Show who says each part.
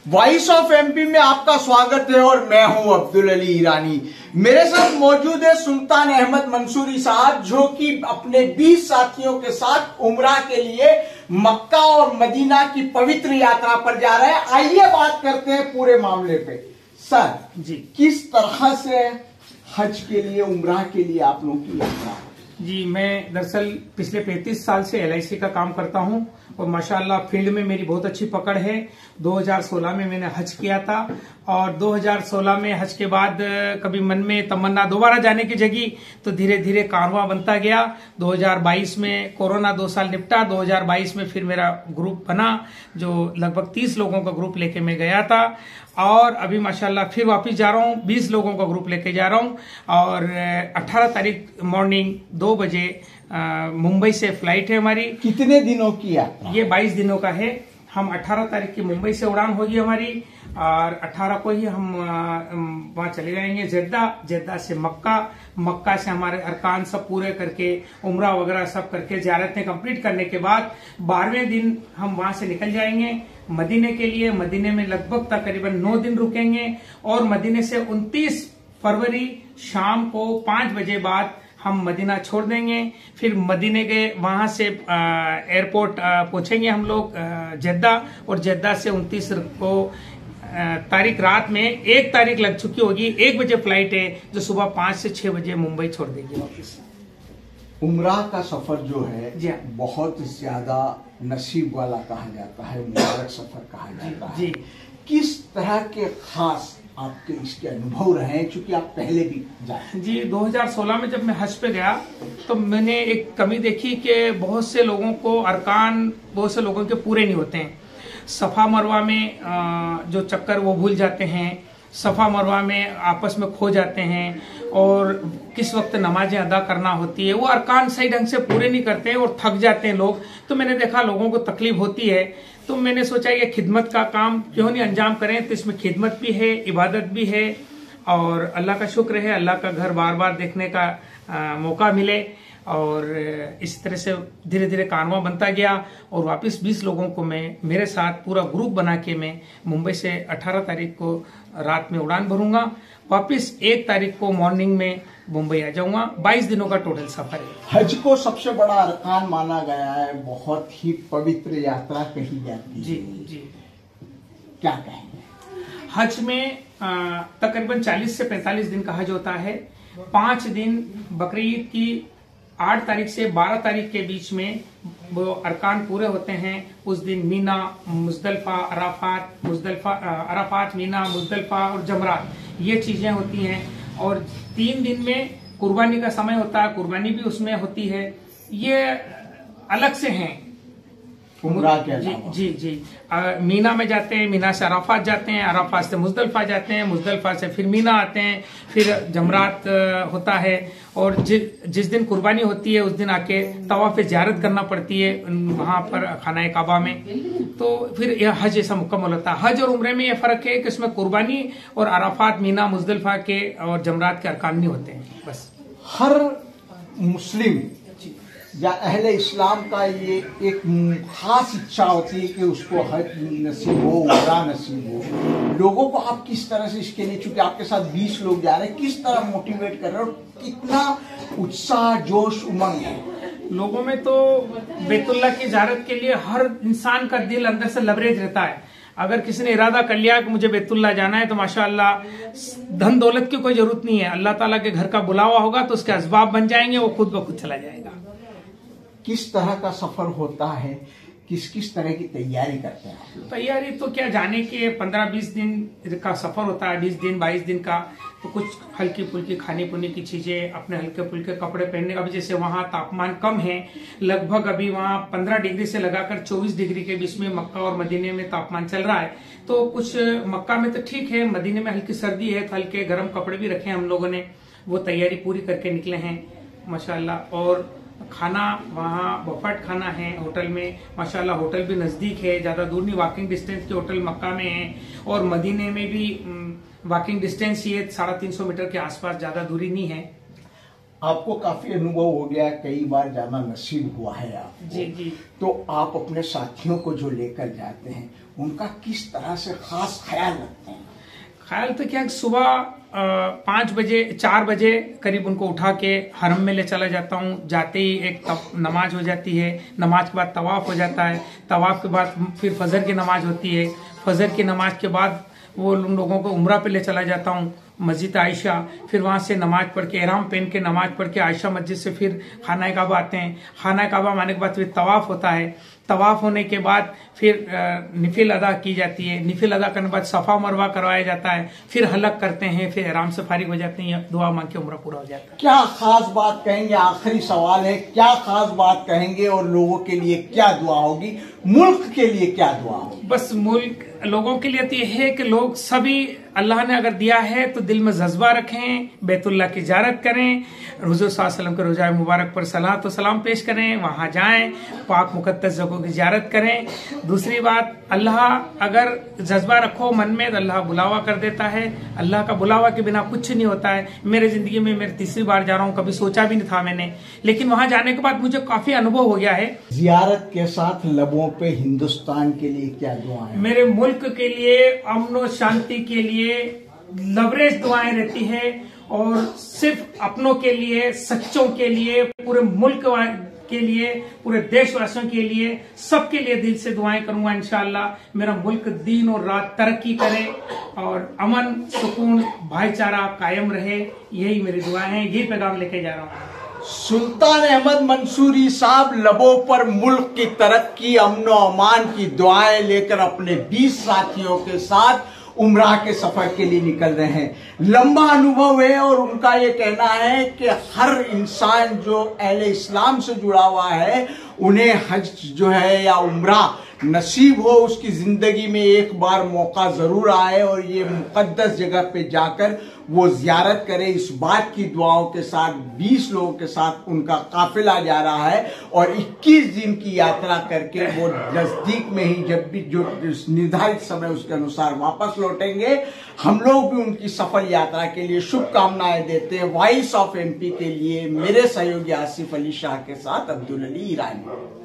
Speaker 1: Voice of MP में आपका स्वागत है और मैं हूं अब्दुल अली ईरानी। मेरे साथ मौजूद है सुल्तान अहमद मंसूरी साहब, जो कि अपने 20 साथियों के साथ उमरा के लिए मक्का और मदीना की पवित्र यात्रा पर जा रहे हैं। आइए बात करते हैं पूरे मामले पे। सर
Speaker 2: जी,
Speaker 1: किस तरह से हज के लिए, उमरा के लिए आप लोगों की यात्रा?
Speaker 2: जी, मैं दरअसल पिछले 35 साल से LIC का काम करता हूं और माशाल्लाह फील्ड में मेरी बहुत अच्छी पकड़ है। 2016 में मैंने हज किया था और 2016 में हज के बाद कभी मन में तमन्ना दोबारा जाने की जगी, तो धीरे धीरे कारवां बनता गया। 2022 में कोरोना 2 साल निपटा। 2022 में फिर मेरा ग्रुप बना, जो लगभग 30 लोगों का ग्रुप लेके मैं गया था और अभी माशाल्लाह फिर वापस जा रहा हूँ। 20 लोगों का ग्रुप लेके जा रहा हूँ और 18 तारीख मॉर्निंग 2 बजे मुंबई से फ्लाइट है हमारी।
Speaker 1: कितने दिनों की यात्रा?
Speaker 2: ये 22 दिनों का है। हम 18 तारीख की मुंबई से उड़ान होगी हमारी और 18 को ही हम वहां चले जाएंगे जेद्दा से मक्का से हमारे अरकान सब पूरे करके उम्रा वगैरह सब करके ज़ियारतें कंप्लीट करने के बाद 12वें दिन हम वहां से निकल जाएंगे मदीने के लिए। मदीने में लगभग तकरीबन 9 दिन रुकेंगे और मदीने से 29 फरवरी शाम को 5 बजे बाद हम मदीना छोड़ देंगे। फिर मदीने के वहां से एयरपोर्ट पहुंचेंगे हम लोग जेद्दा, और जेद्दा से 29 को तारीख रात में 1 तारीख लग चुकी होगी। 1 बजे फ्लाइट है जो सुबह 5 से 6 बजे मुंबई छोड़ देगी वापस।
Speaker 1: उमरा का सफर जो है
Speaker 2: जी,
Speaker 1: बहुत ज्यादा नसीब वाला कहा जाता है, मुबारक सफर कहा जाता है।
Speaker 2: जी,
Speaker 1: किस तरह के खास आपके इसके अनुभव रहे हैं, क्योंकि आप पहले भी जाए?
Speaker 2: जी, 2016 में जब मैं हज पे गया तो मैंने एक कमी देखी कि बहुत से लोगों को अरकान बहुत से लोगों के पूरे नहीं होते हैं। सफा मरवा में जो चक्कर वो भूल जाते हैं, सफा मरवा में आपस में खो जाते हैं और किस वक्त नमाजें अदा करना होती है वो अरकान सही ढंग से पूरे नहीं करते हैं और थक जाते हैं लोग। तो मैंने देखा लोगों को तकलीफ होती है, तो मैंने सोचा ये खिदमत का काम क्यों नहीं अंजाम करें। तो इसमें खिदमत भी है, इबादत भी है और अल्लाह का शुक्र है अल्लाह का घर बार बार देखने का मौका मिले। और इस तरह से धीरे धीरे कारवां बनता गया और वापस 20 लोगों को मैं मेरे साथ पूरा ग्रुप बना के मैं मुंबई से 18 तारीख को रात में उड़ान भरूंगा। वापस 1 तारीख को मॉर्निंग में मुंबई आ जाऊंगा। 22 दिनों का टोटल सफर है।
Speaker 1: हज को सबसे बड़ा अरकान माना गया है, बहुत ही पवित्र यात्रा कही जाती है।
Speaker 2: जी जी,
Speaker 1: क्या कहेंगे?
Speaker 2: हज में तकरीबन 40 से 45 दिन का हज होता है। 5 दिन बकरीद की 8 तारीख से 12 तारीख के बीच में वो अरकान पूरे होते हैं। उस दिन मीना, मुजदलफा, अराफात, मीना, मुजदलफा और जमरात ये चीजें होती हैं। और 3 दिन में कुर्बानी का समय होता है, कुर्बानी भी उसमें होती है। ये अलग से हैं
Speaker 1: उमरा के
Speaker 2: जी
Speaker 1: अलावा।
Speaker 2: जी जी, मीना में जाते हैं, मीना से अराफात जाते हैं, अराफात से मुजदलफा जाते हैं, मुजदलफा से फिर मीना आते हैं, फिर जमरात होता है। और जिस दिन कुर्बानी होती है उस दिन आके तवाफ़ ज़ियारत करना पड़ती है वहां पर खाना काबा में। तो फिर यह हज ऐसा मुकम्मल होता है। हज और उम्रे में यह फर्क है कि इसमें कुर्बानी और अराफात, मीना, मुजदलफा के और जमरात के अरकान नहीं होते हैं। बस
Speaker 1: हर मुस्लिम या अहले इस्लाम का ये एक खास इच्छा होती है कि उसको हज नसीब हो, उमरा नसीब हो। लोगों को आप किस तरह से इसके लिए, चूंकि आपके साथ 20 लोग जा रहे हैं, किस तरह मोटिवेट कर रहे हो? कितना उत्साह, जोश, उमंग है
Speaker 2: लोगों में? तो बैतुल्लाह की ज़ियारत के लिए हर इंसान का दिल अंदर से लबरेज रहता है। अगर किसी ने इरादा कर लिया कि मुझे बैतुल्लाह जाना है तो माशाअल्लाह धन दौलत की कोई जरूरत नहीं है। अल्लाह ताला के घर का बुलावा होगा तो उसके असबाब बन जाएंगे, वो खुद ब खुद चला जाएगा।
Speaker 1: किस तरह का सफर होता है, किस किस तरह की तैयारी करते हैं आप लोग?
Speaker 2: तैयारी तो क्या, जाने के 15-20 दिन का सफर होता है, 20 दिन 22 दिन का। तो कुछ हल्की फुल्की खाने पीने की चीजें, अपने हल्के फुल्के कपड़े पहनने का भी, जैसे वहाँ तापमान कम है, लगभग अभी वहाँ 15 डिग्री से लगाकर 24 डिग्री के बीच में मक्का और मदीने में तापमान चल रहा है। तो कुछ मक्का में तो ठीक है, मदीने में हल्की सर्दी है तो हल्के गर्म कपड़े भी रखे हैं हम लोगों ने। वो तैयारी पूरी करके निकले हैं माशाल्लाह। और खाना वहाँ बफेट खाना है होटल में माशाल्लाह। होटल भी नज़दीक है, ज़्यादा दूर नहीं, वॉकिंग डिस्टेंस के होटल मक्का में है और मदीने में भी वॉकिंग डिस्टेंस ही है, 350 मीटर के आसपास, ज़्यादा दूरी नहीं है।
Speaker 1: आपको काफी अनुभव हो गया, कई बार जाना नसीब हुआ है आपको।
Speaker 2: जी जी।
Speaker 1: तो आप अपने साथियों को जो लेकर जाते हैं उनका किस तरह से खास ख्याल रखते हैं?
Speaker 2: ख्याल तो क्या, सुबह 4 बजे करीब उनको उठा के हरम में ले चला जाता हूँ। जाते ही एक नमाज हो जाती है, नमाज के बाद तवाफ हो जाता है, तवाफ के बाद फिर फजर की नमाज होती है, फजर की नमाज के बाद वो उन लोगों को उम्रा पे ले चला जाता हूँ मस्जिद आयशा। फिर वहाँ से नमाज पढ़ के एहराम पहन के नमाज पढ़ के आयशा मस्जिद से फिर खाना काबा आते हैं। खाना काबा आने के बाद फिर तवाफ होता है। तवाफ होने के बाद फिर निफिल अदा की जाती है। निफिल अदा करने के बाद सफा मरवा करवाया जाता है। फिर हलक करते हैं, फिर आराम से फारिग हो जाते हैं, दुआ मांग के उम्रा पूरा हो जाता है।
Speaker 1: क्या खास बात कहेंगे? आखिरी सवाल है, क्या खास बात कहेंगे और लोगों के लिए क्या दुआ होगी, मुल्क के लिए क्या दुआ होगी?
Speaker 2: बस मुल्क लोगों के लिए तो यह है कि लोग सभी, अल्लाह ने अगर दिया है तो दिल में जज्बा रखें, बैतुल्लाह की ज़ियारत करें, हुज़ूर सल्लल्लाहु अलैहि वसल्लम के रोज़ा मुबारक पर सलात व सलाम पेश करें, वहाँ जाएं, पाक मुकद्दस जगहों की ज़ियारत करें। दूसरी बात, अल्लाह अगर जज्बा रखो मन में तो अल्लाह बुलावा कर देता है। अल्लाह का बुलावा के बिना कुछ नहीं होता है। मेरे जिंदगी में मेरी तीसरी बार जा रहा हूँ, कभी सोचा भी नहीं था मैंने, लेकिन वहाँ जाने के बाद मुझे काफी अनुभव हो गया है।
Speaker 1: जियारत के साथ लबों पे हिंदुस्तान के लिए क्या दुआ है?
Speaker 2: मेरे मुल्क के लिए, अमन और शांति के लिए लबरेज दुआएं रहती है, और सिर्फ अपनों के लिए, सच्चों के लिए, पूरे मुल्क के लिए, पूरे देशवासियों के लिए, सबके लिए दिल से दुआएं करूंगा। इंशाअल्लाह मेरा मुल्क दिन और रात तरक्की करे और अमन, सुकून, भाईचारा कायम रहे। यही मेरी दुआ है, यही पैगाम लेके जा रहा हूँ।
Speaker 1: सुल्तान अहमद मंसूरी साहब लबों पर मुल्क की तरक्की, अमन और अमान की दुआएं लेकर अपने 20 साथियों के साथ उम्रा के सफर के लिए निकल रहे हैं। लंबा अनुभव है और उनका ये कहना है कि हर इंसान जो अहले इस्लाम से जुड़ा हुआ है, उन्हें हज जो है या उम्रा नसीब हो, उसकी जिंदगी में एक बार मौका जरूर आए और ये मुकद्दस जगह पे जाकर वो जियारत करे। इस बात की दुआओं के साथ 20 लोगों के साथ उनका काफिला जा रहा है और 21 दिन की यात्रा करके वो नजदीक में ही, जब भी जो निर्धारित समय उसके अनुसार वापस लौटेंगे। हम लोग भी उनकी सफल यात्रा के लिए शुभकामनाएं देते हैं। वॉइस ऑफ एमपी के लिए मेरे सहयोगी आसिफ अली शाह के साथ अब्दुल अली ईरानी।